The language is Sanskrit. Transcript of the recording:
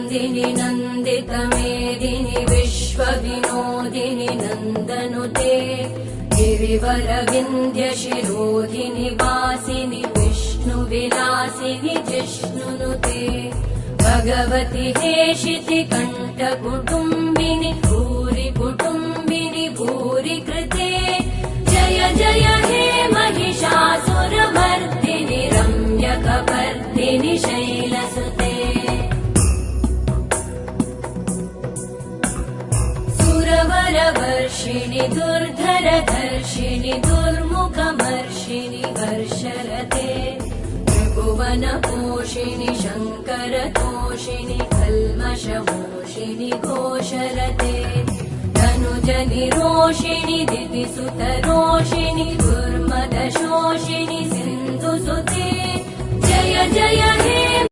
नन्दिनि नन्दितमेदिनि विश्वविनोदिनि नन्दनुते गिरिवरविन्ध्यशिरोधिनि वासिनि विष्णुविलासिनि जिष्णुनुते भगवति हेशिति कण्ठकुटुम्बिनि भूरि कुटुम्बिनि भूरि कृते जय जय हे महिषासुरमर्दिनि रम्यकपर्दिनि शैलसुते सुरवरवर्षिणि दुर्धरधर्षिणि दुर्मुखमर्षिणि वर्षरते त्रिभुवनपोषिणि शङ्करतोषिणि कल्मषमोषिणि घोषरते धनुजनिरोषिणि दितिसुतरोषिणि दुर्मदशोषिणि सिन्धुसुते जय जय हे